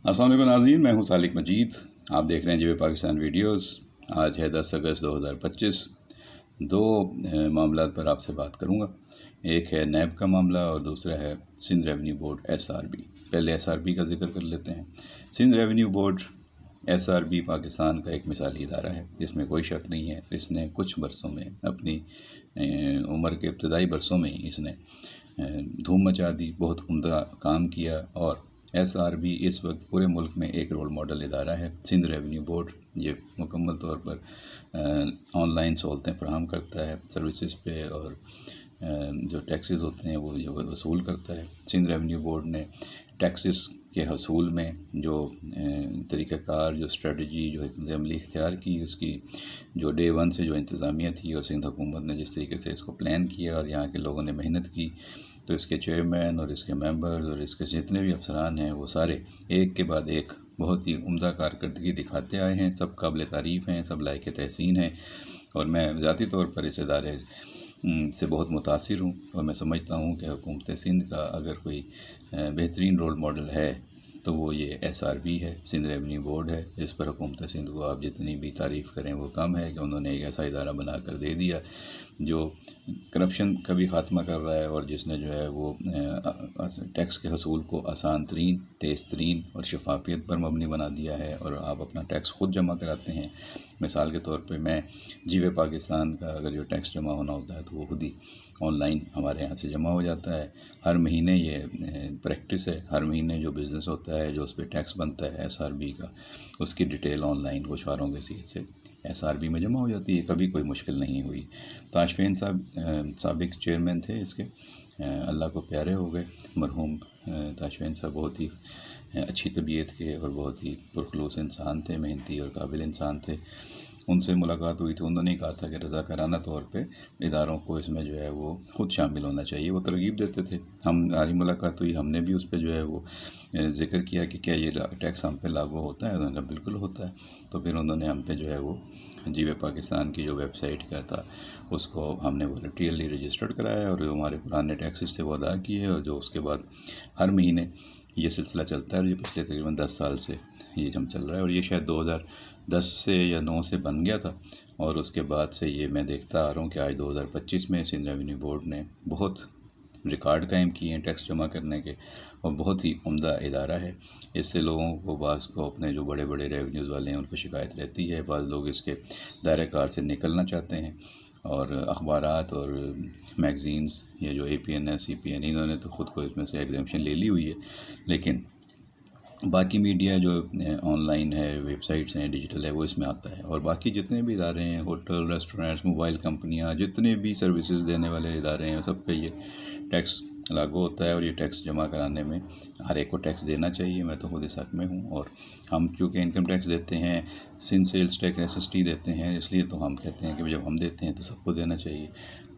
السلام علیکم ناظرین، میں ہوں سالک مجید۔ آپ دیکھ رہے ہیں جیو پاکستان ویڈیوز۔ آج ہے 10 اگست 2025۔ دو معاملات پر آپ سے بات کروں گا۔ ایک ہے نیب کا معاملہ اور دوسرا ہے سندھ ریونیو بورڈ SRB۔ پہلے SRB کا ذکر کر لیتے ہیں۔ Sindh revenue board SRB Pakistan کا ایک مثالی ادارہ ہے، جس میں کوئی شک نہیں ہے۔ اس نے کچھ برسوں میں اپنی عمر کے ابتدائی برسوں میں ہی اس نے دھوم مچا دی، بہت عمدہ کام کیا، اور SRB اس وقت پورے ملک میں ایک رول ماڈل ادارہ ہے۔ سندھ ریونیو بورڈ یہ مکمل طور پر آن لائن سہولتیں فراہم کرتا ہے سروسز پہ، اور جو ٹیکسز ہوتے ہیں وہ وصول کرتا ہے۔ سندھ ریونیو بورڈ نے ٹیکسز کے حصول میں جو طریقہ کار، جو اسٹریٹجی، جو حکمت عملی اختیار کی، اس کی جو ڈے ون سے جو انتظامیہ تھی، اور سندھ حکومت نے جس طریقے سے اس کو پلان کیا اور یہاں کے لوگوں نے محنت کی، تو اس کے چیئرمین اور اس کے ممبرز اور اس کے جتنے بھی افسران ہیں وہ سارے ایک کے بعد ایک بہت ہی عمدہ کارکردگی دکھاتے آئے ہیں۔ سب قابل تعریف ہیں، سب لائق تحسین ہیں، اور میں ذاتی طور پر اس ادارے سے بہت متاثر ہوں، اور میں سمجھتا ہوں کہ حکومت سندھ کا اگر کوئی بہترین رول ماڈل ہے تو وہ یہ SRB ہے، سندھ ریونیو بورڈ ہے۔ اس پر حکومت سندھ کو آپ جتنی بھی تعریف کریں وہ کم ہے، کہ انہوں نے ایک ایسا ادارہ بنا کر دے دیا جو کرپشن کا بھی خاتمہ کر رہا ہے، اور جس نے جو ہے وہ ٹیکس کے حصول کو آسان ترین، تیز ترین اور شفافیت پر مبنی بنا دیا ہے، اور آپ اپنا ٹیکس خود جمع کراتے ہیں۔ مثال کے طور پہ میں جیو پاکستان کا اگر جو ٹیکس جمع ہونا ہوتا ہے تو وہ خود ہی آن لائن ہمارے یہاں سے جمع ہو جاتا ہے۔ ہر مہینے یہ پریکٹس ہے، ہر مہینے جو بزنس ہوتا ہے، جو اس پہ ٹیکس بنتا ہے SRB کا، اس کی ڈیٹیل آن لائن گوشواروں کے صحت سے SRB میں جمع ہو جاتی ہے۔ کبھی کوئی مشکل نہیں ہوئی۔ تاشفین صاحب سابق چیئرمین تھے اس کے، اللہ کو پیارے ہو گئے مرحوم تاشفین صاحب۔ بہت ہی اچھی طبیعت کے اور بہت ہی پرخلوص انسان تھے، محنتی اور قابل انسان تھے۔ ان سے ملاقات ہوئی تھی، انہوں نے کہا تھا کہ رضاکارانہ طور پہ اداروں کو اس میں جو ہے وہ خود شامل ہونا چاہیے۔ وہ ترغیب دیتے تھے۔ ہماری ملاقات ہوئی، ہم نے بھی اس پہ جو ہے وہ ذکر کیا کہ کیا یہ ٹیکس ہم پہ لاگو ہوتا ہے؟ انہوں نے کہا بالکل ہوتا ہے۔ تو پھر انہوں نے ہم پہ جو ہے وہ جیو پاکستان کی جو ویب سائٹ کا تھا اس کو ہم نے والنٹیرلی رجسٹرڈ کرایا، اور جو ہمارے پرانے ٹیکسز تھے وہ ادا کیے، اور جو اس کے بعد ہر مہینے یہ سلسلہ چلتا ہے، اور یہ پچھلے تقریباً 10 سال سے یہ ہم چل رہا ہے، اور یہ شاید 2010 سے یا 9 سے بن گیا تھا، اور اس کے بعد سے یہ میں دیکھتا آ رہا ہوں کہ آج 2025 میں سندھ ریونیو بورڈ نے بہت ریکارڈ قائم کیے ہیں ٹیکس جمع کرنے کے، اور بہت ہی عمدہ ادارہ ہے۔ اس سے لوگوں کو، بعض کو اپنے جو بڑے بڑے ریونیوز والے ہیں ان کو شکایت رہتی ہے، بعض لوگ اس کے دائرہ کار سے نکلنا چاہتے ہیں، اور اخبارات اور میگزینز، یہ جو APN ہے CPN، انہوں نے تو خود کو اس میں سے ایگزیمپشن لے لی ہوئی ہے، لیکن باقی میڈیا جو آن لائن ہے، ویب سائٹس ہیں، ڈیجیٹل ہے، وہ اس میں آتا ہے۔ اور باقی جتنے بھی ادارے ہیں، ہوٹل، ریسٹورینٹس، موبائل کمپنیاں، جتنے بھی سروسز دینے والے ادارے ہیں، سب پہ یہ ٹیکس لاگو ہوتا ہے، اور یہ ٹیکس جمع کرانے میں ہر ایک کو ٹیکس دینا چاہیے۔ میں تو خود اس حق میں ہوں، اور ہم چونکہ انکم ٹیکس دیتے ہیں، سندھ سیلز ٹیکس SST دیتے ہیں، اس لیے تو ہم کہتے ہیں کہ جب ہم دیتے ہیں تو سب کو دینا چاہیے،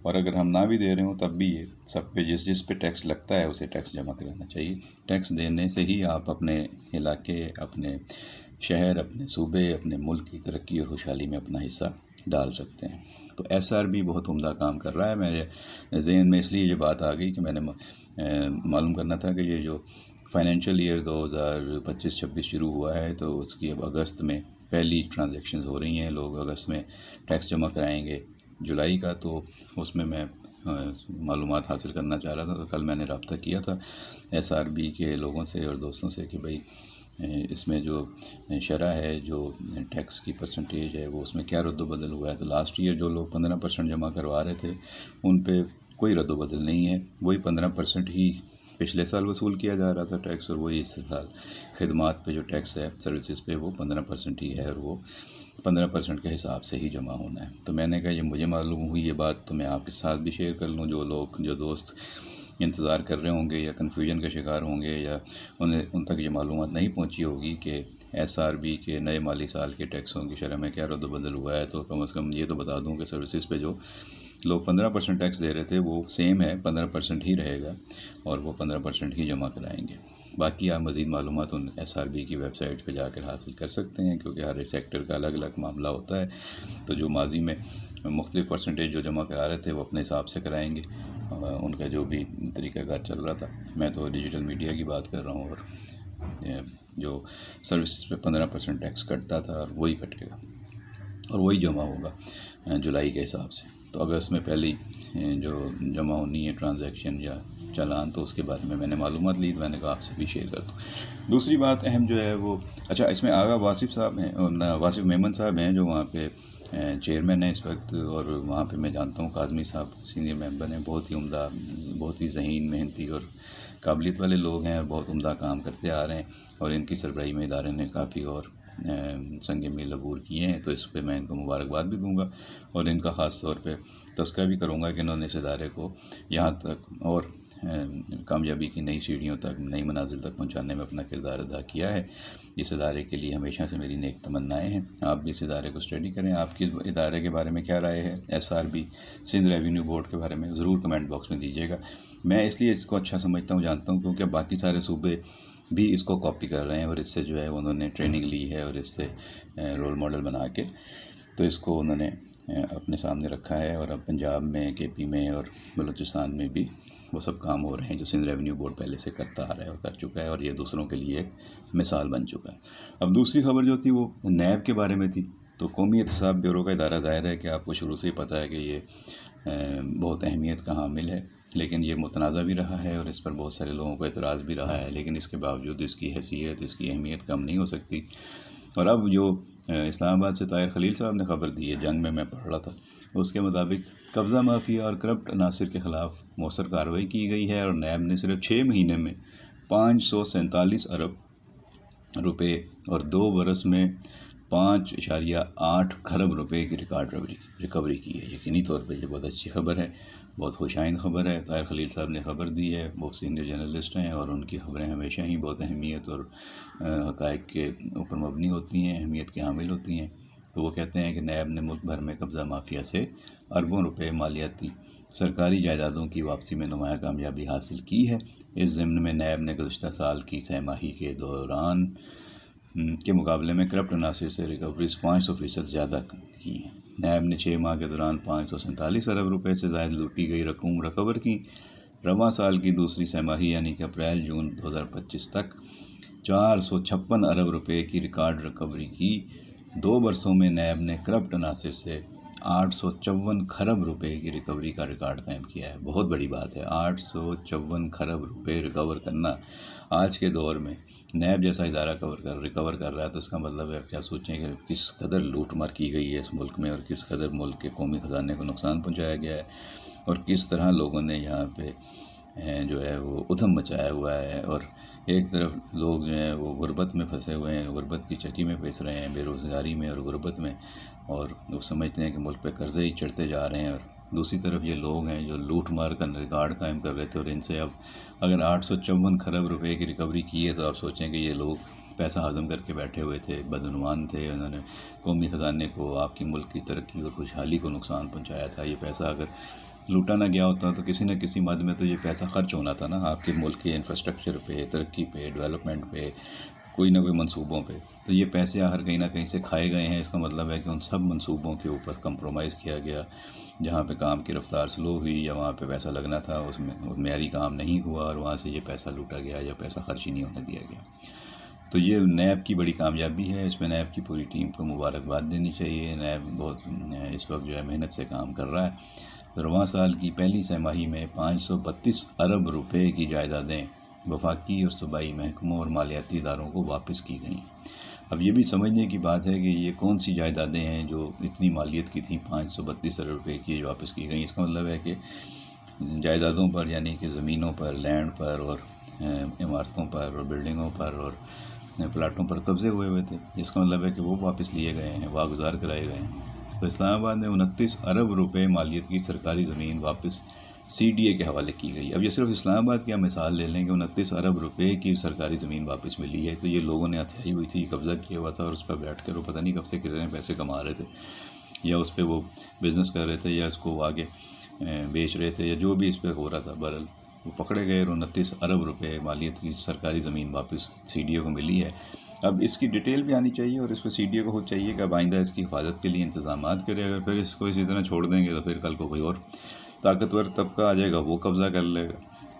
اور اگر ہم نہ بھی دے رہے ہوں تب بھی یہ سب پہ جس پہ ٹیکس لگتا ہے اسے ٹیکس جمع کرانا چاہیے۔ ٹیکس دینے سے ہی آپ اپنے علاقے، اپنے شہر، اپنے صوبے، اپنے ملک کی ترقی اور خوشحالی میں اپنا حصہ ڈال سکتے ہیں۔ تو SRB بہت عمدہ کام کر رہا ہے۔ میرے ذہن میں اس لیے یہ بات آ گئی کہ میں نے معلوم کرنا تھا کہ یہ جو فائنینشیل ایئر 2025-26 شروع ہوا ہے، تو اس کی اب اگست میں پہلی ٹرانزیکشنز ہو رہی ہیں۔ لوگ اگست میں ٹیکس جمع کرائیں گے جولائی کا، تو اس میں معلومات حاصل کرنا چاہ رہا تھا۔ تو کل میں نے رابطہ کیا تھا SRB کے لوگوں سے اور دوستوں سے کہ بھائی اس میں جو شرح ہے، جو ٹیکس کی پرسنٹیج ہے، وہ اس میں کیا رد و بدل ہوا ہے۔ تو لاسٹ ایئر جو لوگ 15% جمع کروا رہے تھے ان پہ کوئی رد و بدل نہیں ہے، وہی 15% ہی پچھلے سال وصول کیا جا رہا تھا ٹیکس، اور وہی اس سال خدمات پہ جو ٹیکس ہے، سروسز پہ، وہ 15% ہی ہے، اور وہ 15% کے حساب سے ہی جمع ہونا ہے۔ تو میں نے کہا یہ مجھے معلوم ہوئی یہ بات تو میں آپ کے ساتھ بھی شیئر کر لوں۔ جو دوست انتظار کر رہے ہوں گے یا کنفیوژن کا شکار ہوں گے، یا ان تک یہ معلومات نہیں پہنچی ہوگی کہ SRB کے نئے مالی سال کے ٹیکسوں کی شرح میں کیا رد و بدل ہوا ہے، تو کم از کم یہ تو بتا دوں کہ سروسز پہ جو لوگ 15% ٹیکس دے رہے تھے وہ سیم ہے، 15% ہی رہے گا، اور وہ 15% ہی جمع کرائیں گے۔ باقی آپ مزید معلومات ان SRB کی ویب سائٹ پہ جا کر حاصل کر سکتے ہیں، کیونکہ ہر سیکٹر کا الگ الگ معاملہ ہوتا ہے۔ تو جو ماضی میں مختلف پرسنٹیج جو جمع کرا رہے تھے وہ اپنے حساب سے کرائیں گے، ان کا جو بھی طریقہ کار چل رہا تھا۔ میں تو ڈیجیٹل میڈیا کی بات کر رہا ہوں، اور جو سروسز پہ 15% ٹیکس کٹتا تھا اور وہی کٹے گا اور وہی جمع ہوگا جولائی کے حساب سے. تو اگست میں پہلی جو جمع ہونی ہے ٹرانزیکشن یا چالان، تو اس کے بارے میں نے معلومات لی، تو میں نے کہا آپ سے بھی شیئر کر دوں. دوسری بات اہم جو ہے وہ، اچھا اس میں آغا واصف صاحب ہیں، واصف میمن صاحب ہیں جو وہاں پہ چیئرمین ہیں اس وقت، اور وہاں پہ میں جانتا ہوں کاظمی صاحب سینئر ممبر ہیں، بہت ہی عمدہ، بہت ہی ذہین، محنتی اور قابلیت والے لوگ ہیں، اور بہت عمدہ کام کرتے آ رہے ہیں، اور ان کی سربراہی میں ادارے نے کافی اور سنگ میل عبور کیے ہیں. تو اس پہ میں ان کو مبارکباد بھی دوں گا، اور ان کا خاص طور پہ تذکرہ بھی کروں گا کہ انہوں نے اس ادارے کو یہاں تک اور کامیابی کی نئی سیڑھیوں تک، نئی منازل تک پہنچانے میں اپنا کردار ادا کیا ہے. اس ادارے کے لیے ہمیشہ سے میری نیک تمنائیں ہیں. آپ بھی اس ادارے کو اسٹڈی کریں. آپ کی ادارے کے بارے میں کیا رائے ہے، SRB سندھ ریونیو بورڈ کے بارے میں ضرور کمنٹ باکس میں دیجیے گا. میں اس لیے اس کو اچھا سمجھتا ہوں، جانتا ہوں، کیونکہ باقی سارے صوبے بھی اس کو کاپی کر رہے ہیں، اور اس سے جو ہے انہوں نے ٹریننگ لی ہے، اور اس سے رول ماڈل بنا کے تو اس کو انہوں نے اپنے سامنے رکھا ہے. اور اب پنجاب میں، KP میں اور بلوچستان میں بھی وہ سب کام ہو رہے ہیں جو سندھ ریونیو بورڈ پہلے سے کرتا آ رہا ہے اور کر چکا ہے، اور یہ دوسروں کے لیے ایک مثال بن چکا ہے. اب دوسری خبر جو تھی وہ نیب کے بارے میں تھی. تو قومی احتساب بیورو کا ادارہ، ظاہر ہے کہ آپ کو شروع سے ہی پتہ ہے کہ یہ بہت اہمیت کا حامل ہے، لیکن یہ متنازع بھی رہا ہے، اور اس پر بہت سارے لوگوں کو اعتراض بھی رہا ہے، لیکن اس کے باوجود اس کی حیثیت، اس کی اہمیت کم نہیں ہو سکتی. اور اب جو اسلام آباد سے طاہر خلیل صاحب نے خبر دی ہے، جنگ میں پڑھ رہا تھا، اس کے مطابق قبضہ مافیا اور کرپٹ عناصر کے خلاف مؤثر کارروائی کی گئی ہے، اور نیب نے صرف 6 مہینے میں 547 ارب روپے اور 2 برس میں 5.8 کھرب روپے کی ریکوری کی ہے. یقینی طور پہ یہ بہت اچھی خبر ہے، بہت خوشائند خبر ہے. طاہر خلیل صاحب نے خبر دی ہے، وہ سینئر جرنلسٹ ہیں، اور ان کی خبریں ہمیشہ ہی بہت اہمیت اور حقائق کے اوپر مبنی ہوتی ہیں، اہمیت کے حامل ہوتی ہیں. تو وہ کہتے ہیں کہ نیب نے ملک بھر میں قبضہ مافیا سے اربوں روپے مالیاتی سرکاری جائیدادوں کی واپسی میں نمایاں کامیابی حاصل کی ہے. اس ضمن میں نیب نے گزشتہ سال کی سہ ماہی کے دوران کے مقابلے میں کرپٹ عناصر سے ریکوریز 500% زیادہ کی ہیں. نیب نے 6 ماہ کے دوران 547 ارب روپے سے زائد لوٹی گئی رقوم ریکور کی. رواں سال کی دوسری سہ ماہی یعنی کہ اپریل جون 2025 تک 456 ارب روپے کی ریکارڈ ریکوری کی. 2 برسوں میں نیب نے کرپٹ عناصر سے 854 کھرب روپے کی ریکوری کا ریکارڈ قائم کیا ہے. بہت بڑی بات ہے، 854 کھرب روپے ریکور کرنا آج کے دور میں. نیب جیسا ادارہ ریکور کر رہا ہے، تو اس کا مطلب ہے کہ آپ سوچیں کہ کس قدر لوٹ مار کی گئی ہے اس ملک میں، اور کس قدر ملک کے قومی خزانے کو نقصان پہنچایا گیا ہے، اور کس طرح لوگوں نے یہاں پہ جو ہے وہ ادھم مچایا ہوا ہے. اور ایک طرف لوگ جو ہیں وہ غربت میں پھنسے ہوئے ہیں، غربت کی چکی میں پھنس رہے ہیں، بے روزگاری میں اور غربت میں، اور وہ سمجھتے ہیں کہ ملک پہ قرضے ہی چڑھتے جا رہے ہیں. اور دوسری طرف یہ لوگ ہیں جو لوٹ مار کا ریکارڈ قائم کر رہے تھے، اور ان سے اب اگر 854 کھرب روپے کی ریکوری کی ہے، تو آپ سوچیں کہ یہ لوگ پیسہ ہضم کر کے بیٹھے ہوئے تھے، بدعنوان تھے، انہوں نے قومی خزانے کو، آپ کی ملک کی ترقی اور خوشحالی کو نقصان پہنچایا تھا. یہ پیسہ اگر لوٹا نہ گیا ہوتا تو کسی نہ کسی مد میں تو یہ پیسہ خرچ ہونا تھا نا، آپ کے ملک کے انفراسٹرکچر پہ، ترقی پہ، ڈیولپمنٹ پہ، کوئی نہ کوئی منصوبوں پہ. تو یہ پیسے آخر کہیں نہ کہیں سے کھائے گئے ہیں. اس کا مطلب ہے کہ ان سب منصوبوں کے اوپر کمپرومائز کیا گیا. جہاں پہ کام کی رفتار سلو ہوئی یا وہاں پہ پیسہ لگنا تھا اس میں معیاری کام نہیں ہوا، اور وہاں سے یہ پیسہ لوٹا گیا یا پیسہ خرچ ہی نہیں ہونے دیا گیا. تو یہ نیب کی بڑی کامیابی ہے. اس میں نیب کی پوری ٹیم کو مبارکباد دینی چاہیے. نیب بہت اس وقت جو ہے محنت سے کام کر رہا ہے. رواں سال کی پہلی سہ ماہی میں 532 ارب روپے کی جائیدادیں وفاقی اور صوبائی محکموں اور مالیاتی اداروں کو واپس کی گئیں. اب یہ بھی سمجھنے کی بات ہے کہ یہ کون سی جائیدادیں ہیں جو اتنی مالیت کی تھیں، 532 ارب روپے کی جو واپس کی گئیں. اس کا مطلب ہے کہ جائیدادوں پر، یعنی کہ زمینوں پر، لینڈ پر، اور عمارتوں پر اور بلڈنگوں پر اور پلاٹوں پر قبضے ہوئے تھے. اس کا مطلب ہے کہ وہ واپس لیے گئے ہیں، واگزار کرائے گئے ہیں. تو اسلام آباد میں 29 ارب روپے مالیت کی سرکاری زمین واپس CDA کے حوالے کی گئی. اب یہ صرف اسلام آباد کی مثال لے لیں کہ 29 ارب روپے کی سرکاری زمین واپس ملی ہے. تو یہ لوگوں نے ہتھیائی ہوئی تھی، قبضہ کیا ہوا تھا، اور اس پر بیٹھ کر وہ پتہ نہیں کب سے کتنے پیسے کما رہے تھے، یا اس پہ وہ بزنس کر رہے تھے، یا اس کو آگے بیچ رہے تھے، یا جو بھی اس پہ ہو رہا تھا. بہرحال وہ پکڑے گئے، اور 29 ارب روپے مالیت کی سرکاری زمین واپس CDA کو ملی ہے. اب اس کی ڈیٹیل بھی آنی چاہیے، اور اس پہ CDA کو خود چاہیے کہ اب آئندہ اس کی حفاظت کے لیے انتظامات کرے. اگر پھر اس کو اسی طرح چھوڑ دیں گے تو پھر کل کو کوئی اور طاقتور طبقہ آ جائے گا، وہ قبضہ کر لے گا.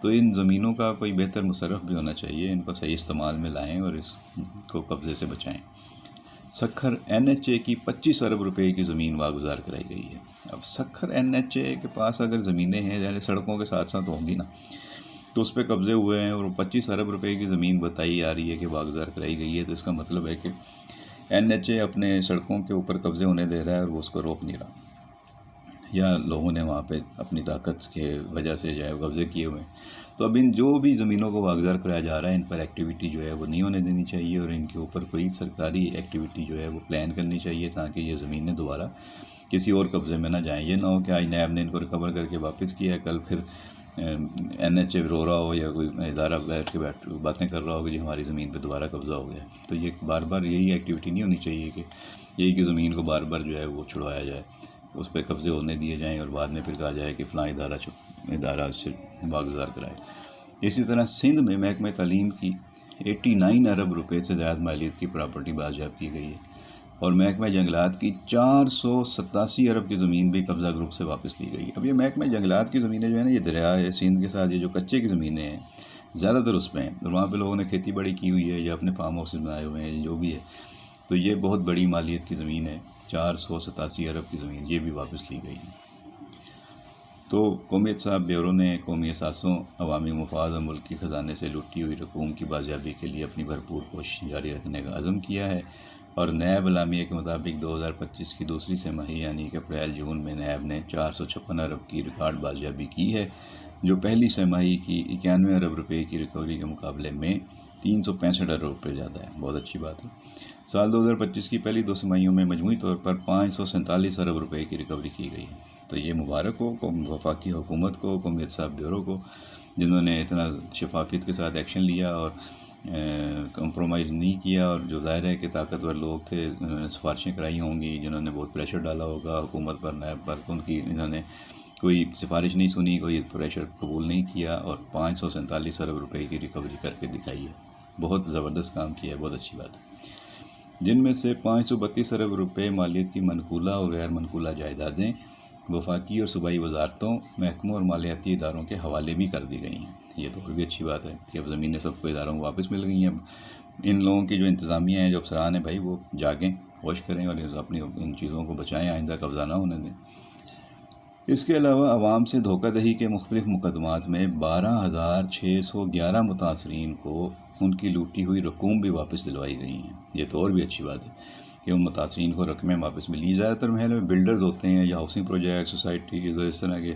تو ان زمینوں کا کوئی بہتر مصرف بھی ہونا چاہیے، ان کو صحیح استعمال میں لائیں اور اس کو قبضے سے بچائیں۔ سکھر NHA کی 25 ارب روپے کی زمین واگزار کرائی گئی ہے۔ اب سکھر NHA کے پاس اگر زمینیں ہیں جیسے سڑکوں کے ساتھ ساتھ ہوں گی نا، تو اس پہ قبضے ہوئے ہیں اور 25 ارب روپے کی زمین بتائی آ رہی ہے کہ واگزار کرائی گئی ہے، تو اس کا مطلب ہے کہ NHA اپنے سڑکوں کے اوپر قبضے ہونے دے رہا ہے اور وہ اس کو روک نہیں رہا، یا لوگوں نے وہاں پہ اپنی طاقت کے وجہ سے جو ہے قبضے کیے ہوئے ہیں۔ تو اب ان جو بھی زمینوں کو واگزار کرایا جا رہا ہے، ان پر ایکٹیویٹی جو ہے وہ نہیں ہونے دینی چاہیے، اور ان کے اوپر کوئی سرکاری ایکٹیویٹی جو ہے وہ پلان کرنی چاہیے تاکہ یہ زمینیں دوبارہ کسی اور قبضے میں نہ جائیں۔ یہ نہ ہو کہ آج نیب نے ان کو ریکور کر کے واپس کیا ہے، کل پھر NHA رو رہا ہو یا کوئی ادارہ بیٹھ کے باتیں کر رہا ہو کہ جی ہماری زمین پہ دوبارہ قبضہ ہو گیا۔ تو یہ بار بار یہی ایکٹیویٹی نہیں ہونی چاہیے کہ یہی کہ زمین کو بار بار جو ہے وہ چھڑوایا جائے، اس پہ قبضے ہونے دیے جائیں اور بعد میں پھر کہا جائے کہ فلاں ادارہ اس سے واگزار کرائے۔ اسی طرح سندھ میں محکمہ تعلیم کی 89 ارب روپے سے زائد مالیت کی پراپرٹی بازیاب کی گئی ہے، اور محکمہ جنگلات کی 487 ارب کی زمین بھی قبضہ گروپ سے واپس لی گئی ہے۔ اب یہ محکمہ جنگلات کی زمینیں جو ہے نا، یہ دریا ہے سندھ کے ساتھ، یہ جو کچے کی زمینیں ہیں زیادہ تر اس پہ ہیں، اور وہاں پہ لوگوں نے کھیتی باڑی کی ہوئی ہے یا اپنے فارم ہاؤسز بنائے ہوئے ہیں جو بھی ہے، تو یہ بہت بڑی مالیت کی زمین ہے، 487 ارب کی زمین یہ بھی واپس لی گئی ہے۔ تو قومی احتساب بیورو نے قومی اثاثوں، عوامی مفاد اور ملک کی خزانے سے لوٹی ہوئی رقوم کی بازیابی کے لیے اپنی بھرپور کوشش جاری رکھنے کا عزم کیا ہے، اور نیب اعلامیہ کے مطابق 2025 کی دوسری سہ ماہی یعنی کہ اپریل جون میں نیب نے 456 ارب کی ریکارڈ بازیابی کی ہے، جو پہلی سہ ماہی کی 91 ارب روپے کی ریکوری کے مقابلے میں 365 ارب روپے زیادہ ہے۔ بہت اچھی بات ہے۔ سال 2025 کی پہلی دو سمائیوں میں مجموعی طور پر 547 ارب روپے کی ریکوری کی گئی ہے۔ تو یہ مبارک ہو وفاقی حکومت کو، قومی احتساب بیورو کو، جنہوں نے اتنا شفافیت کے ساتھ ایکشن لیا اور کمپرومائز نہیں کیا، اور جو ظاہر ہے کہ طاقتور لوگ تھے، سفارشیں کرائی ہوں گی، جنہوں نے بہت پریشر ڈالا ہوگا حکومت پر، نیب پر، ان کی انہوں نے کوئی سفارش نہیں سنی، کوئی پریشر قبول نہیں کیا، اور 547 ارب روپے کی ریکوری کر کے دکھائی ہے۔ بہت زبردست کام کیا ہے، بہت اچھی بات ہے۔ جن میں سے 532 ارب روپے مالیت کی منقولہ اور غیر منقولہ جائیدادیں وفاقی اور صوبائی وزارتوں، محکموں اور مالیاتی اداروں کے حوالے بھی کر دی گئی ہیں۔ یہ تو اور بھی اچھی بات ہے کہ اب زمینیں سب کو اداروں کو واپس مل گئی ہیں۔ اب ان لوگوں کی جو انتظامیہ ہیں، جو افسران ہیں بھائی، وہ جاگیں، ہوش کریں اور اپنی ان چیزوں کو بچائیں، آئندہ قبضہ نہ ہونے دیں۔ اس کے علاوہ عوام سے دھوکہ دہی کے مختلف مقدمات میں 12,611 متاثرین کو ان کی لوٹی ہوئی رقوم بھی واپس دلوائی گئی ہیں۔ یہ تو اور بھی اچھی بات ہے کہ ان متاثرین کو رقمیں واپس ملی۔ زیادہ تر محل میں بلڈرز ہوتے ہیں یا ہاؤسنگ پروجیکٹ، سوسائٹیز اور اس طرح کے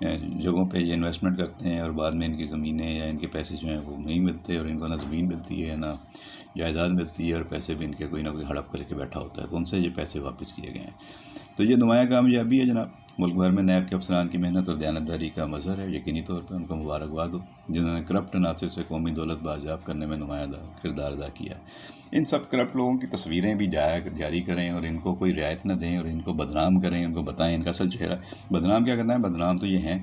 جگہوں پہ یہ انویسٹمنٹ کرتے ہیں، اور بعد میں ان کی زمینیں یا ان کے پیسے جو ہیں وہ نہیں ملتے، اور ان کو نہ زمین ملتی ہے نہ جائیداد ملتی ہے، اور پیسے بھی ان کے کوئی نہ کوئی ہڑپ کر کے بیٹھا ہوتا ہے، تو ان سے یہ پیسے واپس کیے گئے ہیں۔ تو یہ نمایاں کامیابی ہے جناب، ملک بھر میں نیب کے افسران کی محنت اور دیانتداری کا مظہر ہے۔ یقینی طور پر ان کو مبارکباد ہو جنہوں نے کرپٹ عناصر سے قومی دولت بازیاب کرنے میں نمایاں کردار ادا کیا ہے۔ ان سب کرپٹ لوگوں کی تصویریں بھی جاری کریں اور ان کو کوئی رعایت نہ دیں، اور ان کو بدنام کریں، ان کو بتائیں ان کا اصل چہرہ۔ بدنام کیا کرنا ہے، بدنام تو یہ ہیں،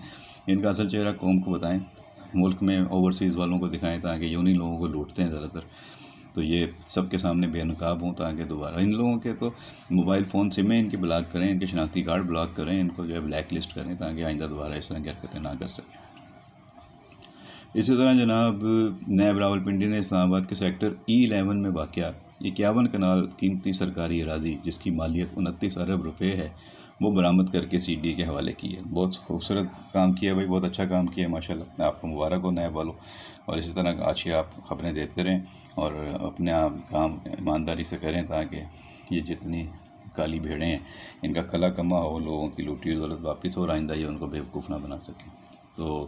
ان کا اصل چہرہ قوم کو بتائیں، ملک میں اوورسیز والوں کو دکھائیں، تاکہ یہ انہی لوگوں کو لوٹتے ہیں زیادہ تر، تو یہ سب کے سامنے بے نقاب ہوں، تاکہ دوبارہ ان لوگوں کے تو موبائل فون سمیں ان کے بلاک کریں، ان کے شناختی کارڈ بلاک کریں، ان کو جو ہے بلیک لسٹ کریں، تاکہ آئندہ دوبارہ اس طرح کی حرکتیں نہ کر سکیں۔ اسی طرح جناب نیب راولپنڈی نے اسلام آباد کے سیکٹر E11 میں واقع 51 کنال قیمتی سرکاری اراضی، جس کی مالیت 29 ارب روپے ہے، وہ برآمد کر کے CDA کے حوالے کی ہے۔ بہت خوبصورت کام کیا بھائی، بہت اچھا کام کیا ماشاءاللہ، آپ کو مبارک ہو نیب والوں، اور اسی طرح اچھی آپ خبریں دیتے رہیں اور اپنا کام ایمانداری سے کریں، تاکہ یہ جتنی کالی بھیڑیں ہیں ان کا کلا کما ہو، لوگوں کی لوٹی ہوئی دولت واپس ہو، اور آئندہ یہ ان کو بیوقوف نہ بنا سکیں۔ تو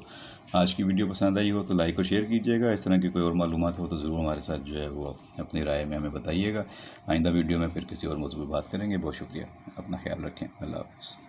آج کی ویڈیو پسند آئی ہو تو لائک اور شیئر کیجیے گا۔ اس طرح کی کوئی اور معلومات ہو تو ضرور ہمارے ساتھ جو ہے وہ اپنی رائے میں ہمیں بتائیے گا۔ آئندہ ویڈیو میں پھر کسی اور موضوع پہ بات کریں گے۔ بہت شکریہ، اپنا خیال رکھیں، اللہ حافظ۔